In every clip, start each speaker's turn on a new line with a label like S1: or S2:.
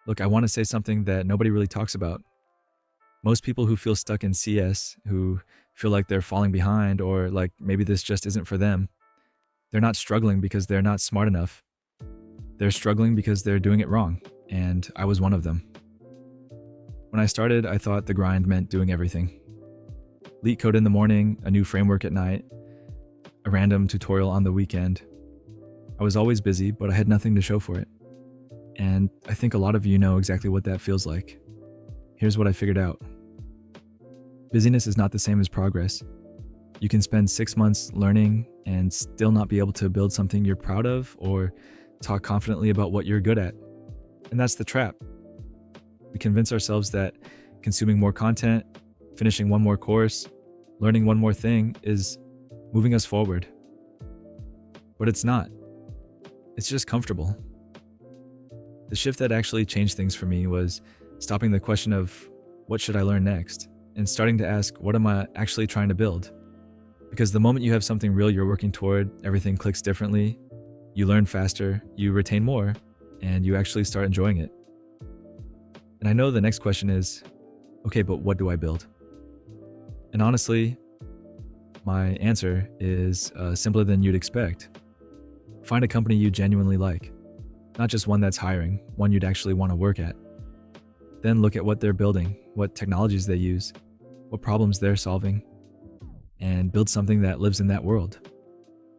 S1: Look, I want to say something that nobody really talks about. Most people who feel stuck in CS, who feel like they're falling behind or like maybe this just isn't for them, they're not struggling because they're not smart enough. They're struggling because they're doing it wrong, and I was one of them. When I started, I thought the grind meant doing everything. Leak code in the morning, a new framework at night, a random tutorial on the weekend. I was always busy, but I had nothing to show for it. And I think a lot of you know exactly what that feels like. Here's what I figured out. Busyness is not the same as progress. You can spend 6 months learning and still not be able to build something you're proud of or talk confidently about what you're good at. And that's the trap. We convince ourselves that consuming more content, finishing one more course, learning one more thing is moving us forward. But it's not. It's just comfortable. The shift that actually changed things for me was stopping the question of what should I learn next and starting to ask what am I actually trying to build? Because the moment you have something real you're working toward, everything clicks differently, you learn faster, you retain more, and you actually start enjoying it. And I know the next question is, okay, but what do I build? And honestly, my answer is simpler than you'd expect. Find a company you genuinely like, not just one that's hiring, one you'd actually want to work at. Then look at what they're building, what technologies they use, what problems they're solving, and build something that lives in that world.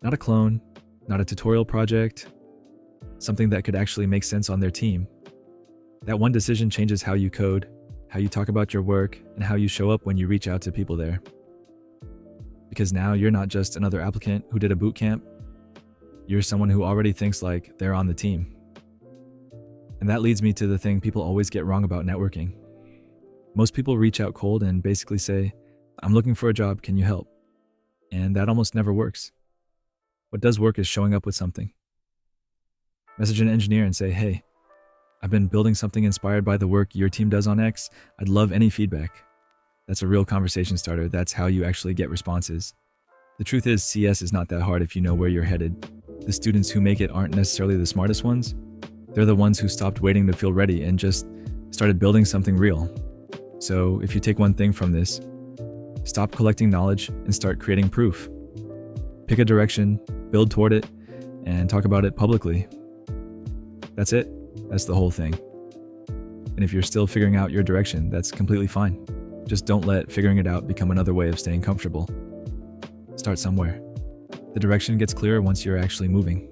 S1: Not a clone, not a tutorial project, something that could actually make sense on their team. That one decision changes how you code, how you talk about your work, and how you show up when you reach out to people there. Because now you're not just another applicant who did a boot camp, you're someone who already thinks like they're on the team. And that leads me to the thing people always get wrong about networking. Most people reach out cold and basically say, I'm looking for a job, can you help? And that almost never works. What does work is showing up with something. Message an engineer and say, hey, I've been building something inspired by the work your team does on X. I'd love any feedback. That's a real conversation starter. That's how you actually get responses. The truth is, CS is not that hard if you know where you're headed. The students who make it aren't necessarily the smartest ones. They're the ones who stopped waiting to feel ready and just started building something real. So if you take one thing from this, stop collecting knowledge and start creating proof. Pick a direction, build toward it, and talk about it publicly. That's it. That's the whole thing. And if you're still figuring out your direction, that's completely fine. Just don't let figuring it out become another way of staying comfortable. Start somewhere. The direction gets clearer once you're actually moving.